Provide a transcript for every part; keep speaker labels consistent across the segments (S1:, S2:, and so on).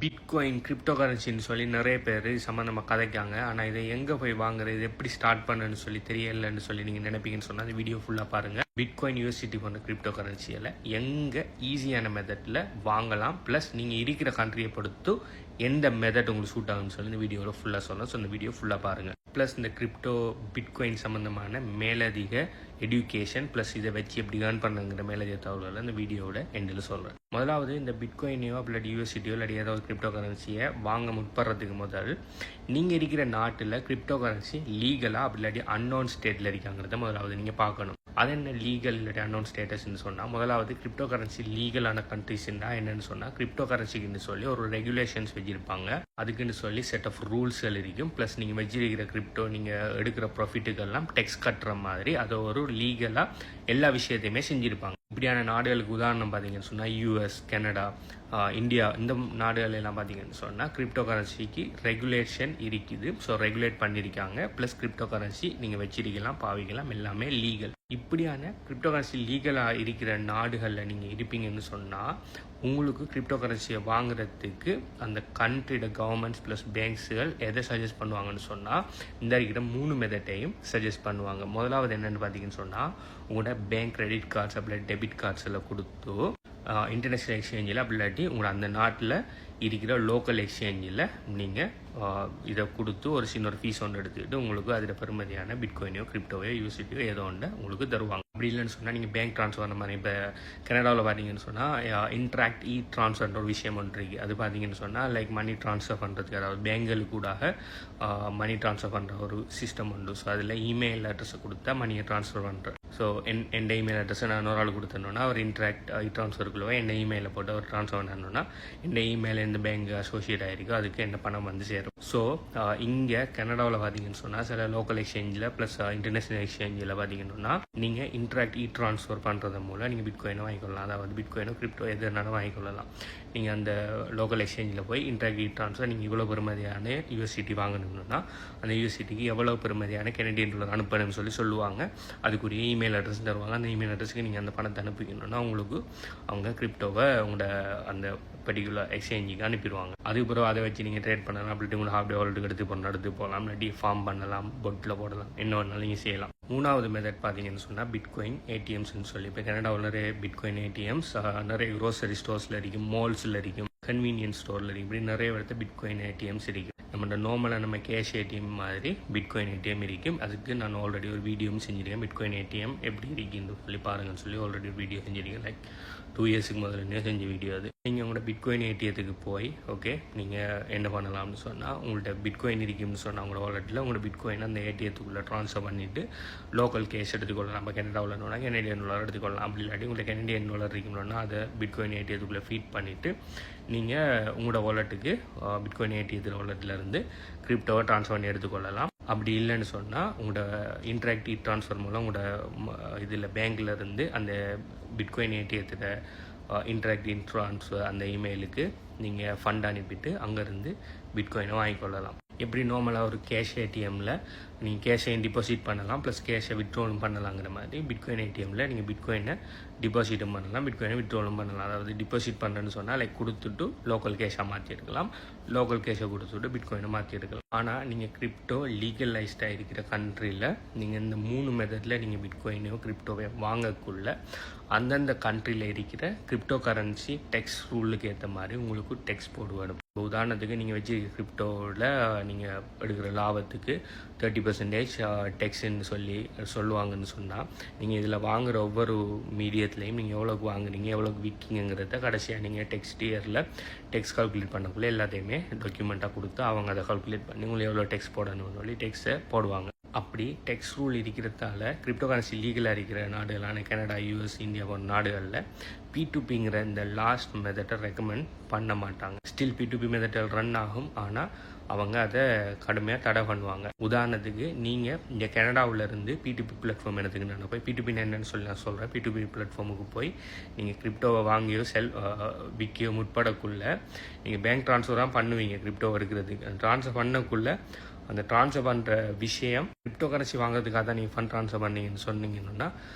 S1: Bitcoin crypto கரன்சின்னு சொல்லி நிறைய பேர் சம்மந்தமாக கதைக்காங்க. ஆனால் இதை எங்கே போய் வாங்குறது, இது எப்படி ஸ்டார்ட் பண்ணுன்னு சொல்லி தெரியலைன்னு சொல்லி நீங்கள் நினைப்பீங்கன்னு சொன்னால் அந்த வீடியோ ஃபுல்லாக பாருங்கள். பிட்காயின் யூஎஸ்டிடி போன்ற கிரிப்டோ கரன்சியில் எங்கே ஈஸியான மெத்தடில் வாங்கலாம், ப்ளஸ் நீங்கள் இருக்கிற கண்ட்ரியை பொறுத்து எந்த மெத்தட் உங்களுக்கு சூட் ஆகும்னு சொல்லி இந்த வீடியோவில் ஃபுல்லாக சொல்லலாம். ஸோ இந்த வீடியோ ஃபுல்லாக பாருங்கள். ப்ளஸ் இந்த கிரிப்டோ பிட்காயின் சம்மந்தமான மேலதிக எஜுகேஷன் ப்ளஸ் இதை வச்சு எப்படி ஏர்ன் பண்ணுங்கிற மேலதிக தகவல்களை இந்த வீடியோவோட எண்டில் சொல்கிறேன். முதலாவது இந்த பிட்காயினையோ அப்படி யூஎஸ்டிடியோ இல்லாட்டி ஏதாவது கிரிப்டோ கரன்சியை வாங்க முற்படுறதுக்கு முதல் நீங்கள் இருக்கிற நாட்டில் கிரிப்டோ கரன்சி லீகலாக அப்படி இல்லாட்டி அன்னோன் ஸ்டேட்டில் இருக்காங்கிறத முதலாவது நீங்கள் பார்க்கணும். அது என்ன லீகல் இல்லாட்டி அன்னோன் ஸ்டேட்டஸ்ன்னு சொன்னால், முதலாவது கிரிப்டோ கரன்சி லீகலான கண்ட்ரிஸ்ன்னா என்னென்னு சொன்னால், கிரிப்டோ கரன்சிக்குன்னு சொல்லி ஒரு ரெகுலேஷன்ஸ் வச்சுருப்பாங்க. அதுக்குன்னு சொல்லி செட் ஆஃப் ரூல்ஸ்கள் இருக்கும். ப்ளஸ் நீங்கள் வச்சிருக்கிற கிரிப்டோ நீங்கள் எடுக்கிற ப்ராஃபிட்டுக்கெல்லாம் டெக்ஸ் கட்டுற மாதிரி அதை ஒரு லீகலாக எல்லா விஷயத்தையுமே செஞ்சுருப்பாங்க. இப்படியான நாடுகளுக்கு உதாரணம் பார்த்தீங்கன்னு சொன்னால் யூஎஸ், கனடா, இந்தியா, இந்த நாடுகள் எல்லாம் பார்த்தீங்கன்னு சொன்னால் கிரிப்டோ கரன்சிக்கு ரெகுலேஷன் இருக்குது. ஸோ ரெகுலேட் பண்ணியிருக்காங்க. ப்ளஸ் கிரிப்டோ கரன்சி நீங்கள் வச்சிருக்கலாம், பாவிக்கலாம், எல்லாமே லீகல். இப்படியான கிரிப்டோ கரன்சி லீகலாக இருக்கிற நாடுகளில் நீங்கள் இருப்பீங்கன்னு சொன்னால் உங்களுக்கு கிரிப்டோ கரன்சியை வாங்குறதுக்கு அந்த கண்ட்ரியோட கவர்மெண்ட்ஸ் ப்ளஸ் பேங்க்ஸுகள் எதை சஜஸ்ட் பண்ணுவாங்கன்னு சொன்னால் இந்த இருக்கிற 3 மெத்தட்டையும் சஜஸ்ட் பண்ணுவாங்க. முதலாவது என்னென்னு பார்த்தீங்கன்னு சொன்னால், உங்களோட பேங்க் கிரெடிட் கார்ட்ஸ் அப்படி டெபிட் கார்ட்ஸ் எல்லாம் கொடுத்து இன்டர்நேஷ்னல் எக்ஸ்சேஞ்சில் அப்படி இல்லாட்டி உங்களோட அந்த நாட்டில் இருக்கிற லோக்கல் எக்ஸ்சேஞ்சில் நீங்கள் இதை கொடுத்து ஒரு சின்ன ஃபீஸ் ஒன்று எடுத்துக்கிட்டு உங்களுக்கு அதில் பெருமதியான பிட்காயினையோ கிரிப்டோவையோ யூஎஸ்டியோ ஏதோ ஒன்று உங்களுக்கு தருவாங்க. அப்படி இல்லைன்னு சொன்னால் நீங்கள் பேங்க் ட்ரான்ஸ்ஃபர் அந்த மாதிரி இப்போ கனடாவில் பார்த்தீங்கன்னு சொன்னால் இன்ட்ராக்ட் ட்ரான்ஸ்ஃபர்ன்ற ஒரு விஷயம் ஒன்று இருக்குது. அது பார்த்தீங்கன்னு சொன்னால் லைக் மணி ட்ரான்ஸ்ஃபர் பண்ணுறதுக்கு, அதாவது பேங்குகளுக்கு கூடாக மணி ட்ரான்ஸ்ஃபர் பண்ணுற ஒரு சிஸ்டம் உண்டு. ஸோ அதில் இமெயில் அட்ரஸை கொடுத்தா மணியை ட்ரான்ஸ்ஃபர் பண்ணுறேன். ஸோ என் இமெயில் அட்ரஸை நான் ஒரு ஆள் கொடுத்தேன்னா அவர் இன்ட்ராக்ட் ட்ரான்ஸ்ஃபருக்குள்ளே என்ன இமெயிலில் போட்டு அவர் ட்ரான்ஸ்ஃபர் பண்ணணுன்னா என் இமெயில் எந்த பேங்க் அசோசியேட் ஆகிருக்கோ அதுக்கு என்ன பணம் வந்து சேரும். ஸோ இங்கே கனடாவில் பார்த்தீங்கன்னு சொன்னால் சில லோக்கல் எக்ஸ்சேஞ்சில் ப்ளஸ் இன்டர்நேஷ்னல் எக்ஸ்சேஞ்சில் பார்த்தீங்கன்னா நீங்கள் இன்ட்ராக்ட் ட்ரான்ஸ்ஃபர் பண்ணுறது மூலம் நீங்கள் பிட்காயினை வாங்கிக்கொள்ளலாம். அதாவது பிட்காயினோ கிரிப்டோ எது வேணாலும் வாங்கிக்கொள்ளலாம். நீங்கள் அந்த லோக்கல் எக்ஸ்சேஞ்சில் போய் இன்ட்ராக்ட் ட்ரான்ஸ்ஃபர் நீங்கள் இவ்வளோ பெருமதியான யூஎஸ்டிடி வாங்கணும்னா அந்த யூஎஸ்டிடிக்கு எவ்வளோ பெருமதியான கெனடியன் டாலர் அனுப்பணும்னு சொல்லுவாங்க. அதுக்குரிய இமெயில் அட்ரஸ் தருவாங்க. அந்த இமெயில் அட்ரஸுக்கு நீங்கள் அந்த பணத்தை அனுப்பிக்கணும்னா உங்களுக்கு அவங்க கிரிப்டோவை உங்களோட அந்த பர்டிகுலர் எக்ஸ்சேஞ்சுக்கு அனுப்பிடுவாங்க. அதுக்கப்புறம் அதை வச்சு நீங்கள் ட்ரேட் பண்ணலாம். அப்படி உங்களை ஹாஃப் டே வாலெட்டுக்கு எடுத்து போகலாம், இல்லாட்டி ஃபார்ம் பண்ணலாம், பொட்டில் போடலாம், என்ன வேணாலும் நீங்கள் செய்யலாம். 3வது மெத்தட் பார்த்தீங்கன்னு சொன்னால் பிட்காயின் ஏடிஎம்ஸ்ன்னு சொல்லி இப்போ கனடாவில் நிறைய பிட்காயின் ஏடிஎம்ஸ் நிறைய க்ரோசரி ஸ்டோர்ஸில் இருக்கும், மால்ஸில் இருக்கும், கன்வீனியன்ஸ் ஸ்டோரில் இருக்கும். இப்படி நிறைய இடத்துல பிட்காயின் ஏடிஎம்ஸ் இருக்கும். நம்மளோட நார்மலாக நம்ம கேஷ் ஏடிஎம் மாதிரி பிட்காயின் ஏடிஎம் இருக்கும். அதுக்கு நான் ஆல்ரெடி ஒரு வீடியோவும் செஞ்சுருக்கேன். பிட்காயின் ஏடிஎம் எப்படி இருக்குன்னு சொல்லி பாருங்கன்னு சொல்லி ஆல்ரெடி ஒரு வீடியோ செஞ்சுருக்கேன். லைக் 2 இயர்ஸுக்கு முதல்ல செஞ்ச வீடியோ அது. நீங்கள் உங்களோட பிட்காயின் ஏடிஎத்துக்கு போய் ஓகே நீங்கள் என்ன பண்ணலாம்னு சொன்னால், உங்கள்கிட்ட பிட்காயின் இருக்குன்னு சொன்னால் உங்களோட வாலெட்டில் உங்களோட பிட்காயின் அந்த ஏடிஎத்துக்குள்ளே ட்ரான்ஸ்ஃபர் பண்ணிவிட்டு லோக்கல் கேஷ் எடுத்துக்கொள்ளலாம். நம்ம கனடாவில் கெனடியன் டாலர் எடுத்துக்கொள்ளலாம். அப்படி இல்லாட்டி உங்கள்கிட்ட கெனடியன் டாலர் இருக்குன்னா அதை பிட்காயின் ஏடிஎத்துக்குள்ளே ஃபீட் பண்ணிவிட்டு நீங்கள் உங்களோட வாலெட்டுக்கு பிட்காயின் ஏடிஎத்தில் வாலெட்டிலேருந்து கிரிப்டோவை ட்ரான்ஸ்ஃபர் பண்ணி எடுத்துக்கொள்ளலாம். அப்படி இல்லைன்னு சொன்னால் உங்களோட இன்ட்ராக்ட் ட்ரான்ஸ்ஃபர் மூலம் உங்களோட இதில் பேங்க்கில் இருந்து அந்த பிட்காயின் ஏடிஎத்தில் இன்ட்ராக்ட் ட்ரான்ஸ்ஃபர் அந்த இமெயிலுக்கு நீங்கள் ஃபண்ட் அனுப்பிட்டு அங்கேருந்து பிட்காயினை வாங்கிக்கொள்ளலாம். எப்படி நார்மலாக ஒரு கேஷ் ஏடிஎம்மில் நீங்கள் கேஷையும் டிபாசிட் பண்ணலாம், ப்ளஸ் கேஷை விட்ரோலும் பண்ணலாங்கிற மாதிரி பிட்காயின் ஏடிஎம்மில் நீங்கள் பிட்காயினை டிபாசிட்டும் பண்ணலாம், பிட்காயினை விட்ரோலும் பண்ணலாம். அதாவது டிபாசிட் பண்ணுறேன்னு சொன்னால் லைக் கொடுத்துட்டு லோக்கல் கேஷாக மாற்றி எடுக்கலாம், லோக்கல் கேஷை கொடுத்துட்டு பிட்காயினை மாற்றி எடுக்கலாம். ஆனால் நீங்கள் கிரிப்டோ லீகலைஸ்டாக இருக்கிற கண்ட்ரியில் நீங்கள் இந்த 3 மெத்தடில் நீங்கள் பிட்காயினையோ கிரிப்டோவையோ வாங்கக்குள்ள அந்தந்த கண்ட்ரியில் இருக்கிற கிரிப்டோ கரன்சி டெக்ஸ் ரூலுக்கு ஏற்ற மாதிரி உங்களுக்கு டெக்ஸ் போடுவாடும். உதாரணத்துக்கு நீங்கள் வச்சுருக்க கிரிப்டோவில் நீங்கள் எடுக்கிற லாபத்துக்கு 30% டெக்ஸ்ன்னு சொல்லுவாங்கன்னு சொன்னால், நீங்கள் இதில் வாங்குகிற ஒவ்வொரு மீடியத்துலேயும் நீங்கள் எவ்வளோக்கு வாங்குறீங்க, எவ்வளோக்கு விற்கிங்கிறத கடைசியாக நீங்கள் டெக்ஸ்ட் இயரில் டெக்ஸ் கால்குலேட் பண்ணக்குள்ளே எல்லாத்தையுமே டாக்குமெண்ட்டாக கொடுத்து அவங்க அதை கால்குலேட் பண்ணி உங்களுக்கு எவ்வளோ டெக்ஸ் போடணும்னு சொல்லி டெக்ஸை போடுவாங்க. அப்படி டெக்ஸ் ரூல் இருக்கிறதால கிரிப்டோ கரன்சி லீகலாக இருக்கிற நாடுகளான கனடா, யூஎஸ், இந்தியா போன்ற நாடுகளில் P2Pங்கிற இந்த லாஸ்ட் மெத்தடை ரெக்கமெண்ட் பண்ண மாட்டாங்க. ஸ்டில் P2P மெத்தடில் ரன் ஆகும், ஆனால் அவங்க அதை கடுமையாக தடை பண்ணுவாங்க. உதாரணத்துக்கு நீங்கள் இங்கே கனடாவிலேருந்து P2P பிளாட்ஃபார்ம் எடுத்துக்கிட்டு நான் போய் P2P என்னன்னு சொல்லி நான் சொல்கிறேன். P2P பிளாட்ஃபார்முக்கு போய் நீங்கள் கிரிப்டோவை வாங்கியோ விற்கியோ முற்படக்குள்ளே நீங்கள் பேங்க் ட்ரான்ஸ்ஃபராக பண்ணுவீங்க. கிரிப்டோ எடுக்கிறதுக்கு ட்ரான்ஸ்ஃபர் பண்ணக்குள்ளே அந்த ட்ரான்ஸ்ஃபர் பண்ணுற விஷயம் கிரிப்டோ கரன்சி வாங்குறதுக்காக தான் நீங்கள் ஃபண்ட் ட்ரான்ஸ்ஃபர் பண்ணீங்கன்னு சொன்னீங்கன்னா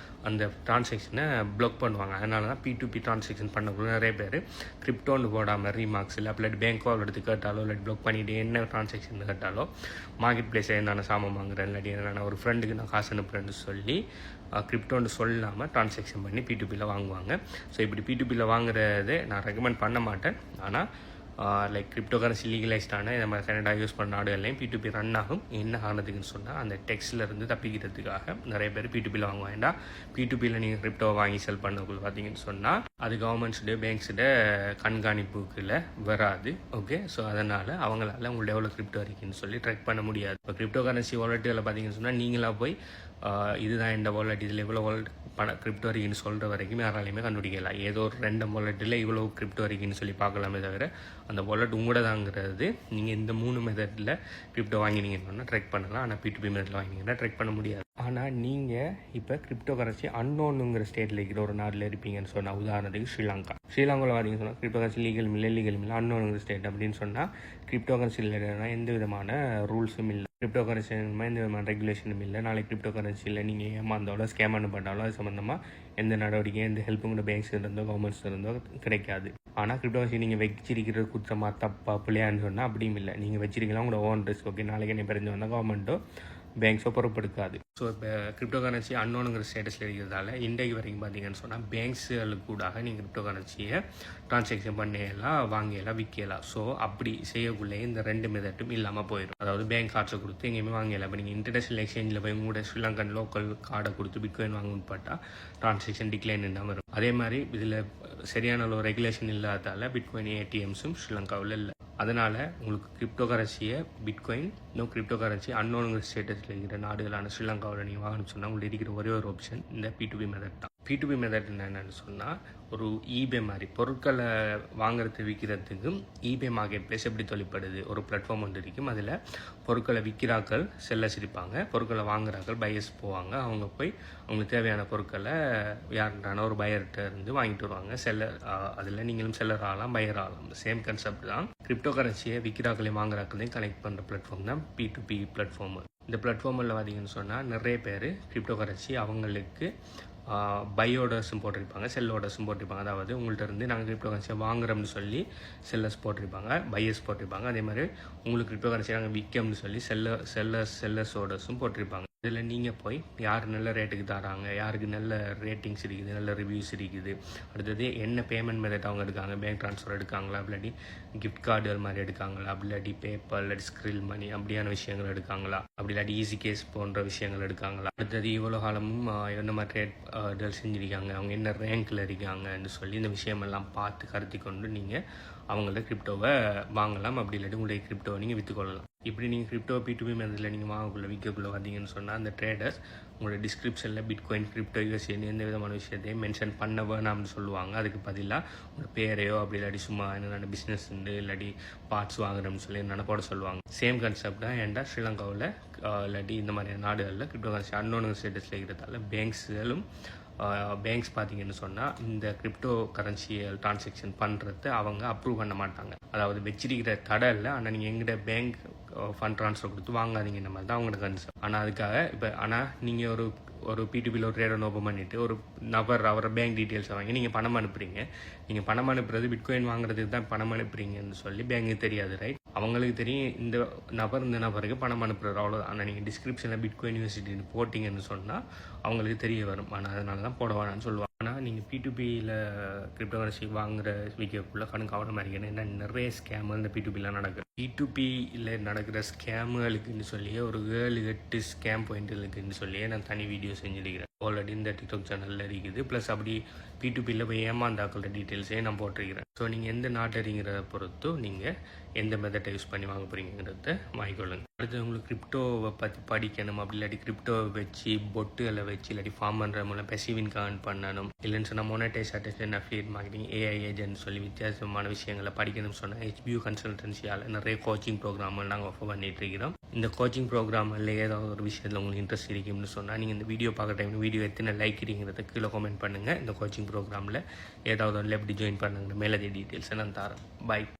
S1: அந்த டிரான்சாக்ஷனை ப்ளாக் பண்ணுவாங்க. அதனால தான் P2P டிரான்சாக்ஷன் பண்ணக்குள்ள நிறைய பேர் கிரிப்டோன்னு போடாமல் ரீமார்க்ஸ் இல்லை அப்படி பேங்க் கால் எடுத்து கேட்டாலோ இல்லாட்டி ப்ளாக் பண்ணிவிட்டு என்ன டிரான்சாக்ஷன் கேட்டாலோ மார்க்கெட் பிளேஸில் என்னென்ன சாமான் வாங்குறேன் இல்லாட்டி என்னென்ன ஒரு ஃப்ரெண்டுக்கு நான் காசு அனுப்புகிறேன்னு சொல்லி கிரிப்டோன்னு சொல்லாமல் டிரான்சாக்ஷன் பண்ணி P2Pயில் வாங்குவாங்க. ஸோ இப்படி P2Pயில் வாங்குறதே நான் ரெக்கமெண்ட் பண்ண மாட்டேன். ஆனால் லைக் கிரிப்டோ கரன்சி லீகலைஸ்டான இந்த மாதிரி கனடா யூஸ் பண்ண நாடுகள்லையும் P2P ரன் ஆகும். என்ன காரணத்துக்குன்னு சொன்னால் அந்த டெக்ஸ்ட்லேருந்து தப்பிக்கிறதுக்காக நிறைய பேர் P2Pயில் வாங்க வேண்டாம். P2Pயில் நீங்கள் கிரிப்டோவை வாங்கி செல் பண்ணக்குள்ள பார்த்தீங்கன்னு சொன்னால் அது கவர்மெண்ட்ஸுடைய பேங்க்ஸுடைய கண்காணிப்புக்குள்ள வராது. ஓகே, ஸோ அதனால் அவங்களால உங்கள்ட்ட எவ்வளோ கிரிப்டோ இருக்குன்னு சொல்லி ட்ராக் பண்ண முடியாது. இப்போ கிரிப்டோ கரன்சி வாலெட்டுகளை பார்த்தீங்கன்னு சொன்னால் நீங்களாக போய் இதுதான் இந்த வாலெட் இதில் இவ்வளோ வாலெட் கிரிப்டோ இருக்குன்னு சொல்கிற வரைக்கும் யாராலையுமே கண்டுபிடிக்கலாம். ஏதோ ஒரு ரெண்டு வாலெட்டில் இவ்வளோ கிரிப்டோ இருக்குன்னு சொல்லி பார்க்கலாமே தவிர அந்த வாலெட் உங்களோட தாங்கிறது நீங்கள் இந்த 3 மெத்தடில் கிரிப்டோ வாங்கினீங்கன்னா ட்ரெக் பண்ணலாம். ஆனால் P2P மெத்தடில் வாங்கினீங்கன்னா ட்ரெக் பண்ண முடியாது. ஆனால் நீங்கள் இப்போ கிரிப்டோ கரன்சி அன்னோனுங்கிற ஸ்டேட்டில் இருக்கிற ஒரு நாட்டில் இருப்பீங்கன்னு சொன்னால், உதாரணத்துக்கு ஸ்ரீலங்காவில் பார்த்தீங்கன்னு சொன்னால் கிரிப்டோ கரன்சி லீகல் இல்லை அன்னோனுங்கிற ஸ்டேட் அப்படின்னு சொன்னால் கிரிப்டோ கரன்சி இல்லைன்னா எந்த விதமான ரூல்ஸும் இல்லை, கிரிப்டோ கரன்சி எந்த விதமான ரெகுலேஷனும் இல்லை. நாளைக்கு கிரிப்டோ கரன்சியில் நீங்கள் ஏமாந்தாலோ ஸ்கேம் பண்ணாலும் அது சம்மந்தமாக எந்த நடவடிக்கையும் எந்த ஹெல்ப்பும் கூட பேங்க்ஸ் இருந்தோ கவர்மெண்ட்ஸ் இருந்தோ கிடைக்காது. ஆனால் கிரிப்டோ கரன்சி நீங்கள் வச்சிருக்கிறது குற்றமா தப்பா பிள்ளையான்னு சொன்னால் அப்படியும் இல்லை. நீங்கள் வச்சிருக்கலாம் உங்களோட ஓன் ரிஸ்க். ஓகே, நாளைக்கு என்ன பிரிஞ்சு வந்தால் கவர்மெண்ட்டோ பேங்க்ஸோ பொறுப்பெடுக்காது. ஸோ இப்போ கிரிப்டோ கரன்சி அன்னோனுங்கிற ஸ்டேட்டஸில் இருக்கிறதால இன்றைக்கு வரைக்கும் பார்த்தீங்கன்னு சொன்னால் பேங்க்ஸுகளுக்கு கூட நீங்கள் கிரிப்டோ கரன்சியை ட்ரான்சாக்ஷன் பண்ணலாம், வாங்கலாம், விற்கலாம். ஸோ அப்படி செய்யக்குள்ளே இந்த 2 மெத்தட்டும் இல்லாமல் போயிடும். அதாவது பேங்க் கார்ட்ஸை கொடுத்து எங்கேயுமே வாங்கலாம். இப்போ நீங்கள் இன்டர்நேஷனல் எக்ஸ்சேஞ்சில் போய் உங்களோட ஸ்ரீலங்கன் லோக்கல் கார்டை கொடுத்து பிட்காயின் வாங்கணும்னு பார்த்தா ட்ரான்சாக்ஷன் டிக்ளைன் என்ன வரும். அதே மாதிரி இதில் சரியான ஒரு ரெகுலேஷன் இல்லாததால் பிட்காயின் ஏடிஎம்ஸும் ஸ்ரீலங்காவில் இல்லை. அதனால் உங்களுக்கு கிரிப்டோ கரன்சியை பிட்காயின் இன்னும் கிரிப்டோ கரன்சி அன்னோனுங்கிற ஸ்டேட்டஸில் இருக்கிற நாடுகளான ஸ்ரீலங்காவில் நீங்கள் வாங்கணும்னு சொன்னால் உங்களுக்கு இருக்கிற ஒரே ஒரு ஆப்ஷன் இந்த P2P மெத்தட் தான். P2P மெத்தட் என்னென்னு சொன்னால் ஒரு eBay மாதிரி பொருட்களை வாங்குறது விற்கிறதுக்கும் eBay மார்க்கெட் பிளேஸ் எப்படி தொழிற்படுது, ஒரு பிளாட்ஃபார்ம் ஒன்று இருக்கும். அதில் பொருட்களை விற்கிறாக்கள் செல்லர்ஸ் இருப்பாங்க, பொருட்களை வாங்குறாக்கள் பையர்ஸ் போவாங்க. அவங்க போய் அவங்களுக்கு தேவையான பொருட்களை யாருக்கான ஒரு பையர்கிட்ட இருந்து வாங்கிட்டு வருவாங்க. செல்லர் அதில் நீங்களும் செல்லர் ஆகலாம், பையர் ஆகலாம். சேம் கான்செப்ட் தான். கிரிப்டோ கரன்சியை விற்கிறாக்களையும் வாங்குறாக்களையும் கனெக்ட் பண்ணுற பிளாட்ஃபார்ம் தான் P2P பிளாட்ஃபார்ம். இந்த பிளாட்ஃபார்மில் பார்த்தீங்கன்னு சொன்னால் நிறைய பேர் கிரிப்டோ கரன்சி அவங்களுக்கு பை ஆர்டர்ஸும் போட்டிருப்பாங்க, செல் ஆர்டர்ஸும் போட்டிருப்பாங்க. அதாவது உங்கள்கிட்ட இருந்து நாங்கள் கிரிப்டோ கரன்சியை வாங்குறோம்னு சொல்லி செல்லர்ஸ் போட்டிருப்பாங்க, பையர்ஸ் போட்டிருப்பாங்க. அதே மாதிரி உங்களுக்கு கிரிப்டோ கரன்சியை நாங்கள் விற்கோம்னு சொல்லி செல்லர்ஸ் ஆர்டர்ஸும் போட்டிருப்பாங்க. இதில் நீங்கள் போய் யார் நல்ல ரேட்டுக்கு தராங்க, யாருக்கு நல்ல ரேட்டிங்ஸ் இருக்குது, நல்ல ரிவ்யூஸ் இருக்குது, அடுத்தது என்ன பேமெண்ட் மெத்தட் அவங்க எடுக்காங்க, பேங்க் ட்ரான்ஸ்ஃபர் எடுக்காங்களா, இல்லாட்டி கிஃப்ட் கார்டுகள் மாதிரி எடுக்காங்களா, அப்படி இல்லாட்டி பேப்பர் இல்லாட்டி ஸ்க்ரில் மணி அப்படியான விஷயங்கள் எடுக்காங்களா, அப்படி இல்லாட்டி ஈஸி கேஸ் போன்ற விஷயங்கள் எடுக்காங்களா, அடுத்தது இவ்வளோ காலமும் என்ன மாதிரி ரேட் செஞ்சுருக்காங்க, அவங்க என்ன ரேங்கில் இருக்காங்கன்னு சொல்லி இந்த விஷயமெல்லாம் பார்த்து கருத்தி கொண்டு நீங்கள் அவங்கள கிரிப்டோவை வாங்கலாம். அப்படி இல்லாட்டி உங்களுடைய கிரிப்டோவை நீங்கள் விற்றுக்கொள்ளலாம். இப்படி நீங்கள் கிரிப்டோ P2P மெத்தடில் நீங்கள் வாங்கக்குள்ள விற்கக்குள்ள பார்த்தீங்கன்னு சொன்னால் அந்த ட்ரேடர்ஸ் உங்களோட டிஸ்கிரிப்ஷனில் பிட்காயின் கிரிப்டோ யூஎஸ்ஏன்னு எந்த விதமான விஷயத்தையும் மென்ஷன் பண்ண வேணாம்னு சொல்லுவாங்க. அதுக்கு பதிலாக உங்களோட பேரையோ அப்படி இல்லாட்டி சும்மா என்னென்ன பிஸ்னஸ் உண்டு இல்லாட்டி பார்ட்ஸ் வாங்குறோம்னு சொல்லி என்னென்ன போட சொல்லுவாங்க. சேம் கான்செப்ட் தான். ஏன்டா ஸ்ரீலங்காவில் இல்லாட்டி இந்த மாதிரியான நாடுகளில் கிரிப்டோ கரன்சி அன்னோன் ஸ்டேட்டஸில் இருக்கிறதால பேங்க்ஸ் பார்த்தீங்கன்னு சொன்னால் இந்த கிரிப்டோ கரன்சியல் டிரான்சாக்ஷன் பண்ணுறது அவங்க அப்ரூவ் பண்ண மாட்டாங்க. அதாவது வச்சிருக்கிற தடை இல்லை, ஆனால் நீங்கள் எங்கிட்ட பேங்க் ஃபண்ட் ட்ரான்ஸ்ஃபர் கொடுத்து வாங்காதீங்க இந்த மாதிரி தான் அவங்களோட கன்செப்ட். ஆனால் அதுக்காக ஆனால் நீங்கள் ஒரு P2Pயில் ஒரு ட்ரேட் ஓப்பன் பண்ணிவிட்டு ஒரு நபர் அவரை பேங்க் டீட்டெயில்ஸை வாங்கி நீங்கள் பணம் அனுப்புறீங்க. நீங்கள் பணம் அனுப்புறது பிட்காயின் வாங்குறதுக்கு தான் பணம் அனுப்புறீங்கன்னு சொல்லி பேங்க்கு தெரியாது, ரைட்? அவங்களுக்கு தெரியும் இந்த நபருக்கு பணம் அனுப்புறது, அவ்வளோதான். ஆனால் நீங்கள் டிஸ்கிரிப்ஷனில் பிட்காயின் யூனிவர்சிட்டின்னு போட்டிங்கன்னு சொன்னால் அவங்களுக்கு தெரிய வரும். ஆனால் அதனால தான் போட வேணாம்னு சொல்லுவாங்க. ஆனால் நீங்கள் P2Pயில் கிரிப்டோ கரன்சி வாங்குற விற்கக்குள்ள கவனமாக இருக்கணும். ஏன்னா நிறைய ஸ்கேமு இந்த P2Pயில் நடக்குது. P2Pயில் நடக்கிற ஸ்கேமுகளுக்குன்னு சொல்லியே ஒரு 7-8 ஸ்கேம் பாயிண்ட்டுகளுக்குன்னு சொல்லியே நான் தனி வீடியோ செஞ்சுருக்கிறேன். ஆல்ரெடி இந்த டிக்டாக் சேனலில் இருக்குது. ப்ளஸ் அப்படி P2Pயில் போய் ஏமாந்தாக்கள டீட்டெயில்ஸே நான் போட்டிருக்கிறேன். ஸோ நீங்கள் எந்த நாட்டுங்கிறத பொறுத்து நீங்கள் எந்த மெத்தட்டை யூஸ் பண்ணி வாங்க போகிறீங்கிறத வாங்கிக்கொள்ளுங்க. அடுத்து உங்களுக்கு கிரிப்டோவை பற்றி படிக்கணும், அப்படி இல்லாட்டி கிரிப்டோவை வச்சு பொட்டுகளை வச்சு இல்லாட்டி ஃபார்ம் பண்ணுற மூலம் பெசிவ் இன்கம் பண்ணணும், இல்லைன்னு சொன்னால் மோனடைஸ் அட்டேஷன் அஃபிலியேட் மார்க்கெட்டிங் AI ஏஜென்ட் சொல்லி வித்தியாசமான விஷயங்களை படிக்கணும்னு சொன்னால் HBU கன்சல்டன்சியால் நிறைய கோச்சிங் ப்ரோக்ராம்கள் நாங்கள் ஆஃபர் பண்ணிட்டு இருக்கிறோம். இந்த கோச்சிங் ப்ரோக்ராமில் ஏதாவது ஒரு விஷயத்தில் உங்களுக்கு இன்ட்ரெஸ்ட் இருக்கும்னு சொன்னால் நீங்கள் இந்த வீடியோ பார்க்குற டைம் வீடியோ எத்தனை லைக் இருக்கிறத கீழே கமெண்ட் பண்ணுங்கள். இந்த கோச்சிங் ப்ரோக்ராமில் ஏதாவது ஒரு எப்படி ஜாயின் பண்ணுங்கிற மேலதிக டீட்டெயில்ஸை நான் தரேன். பை.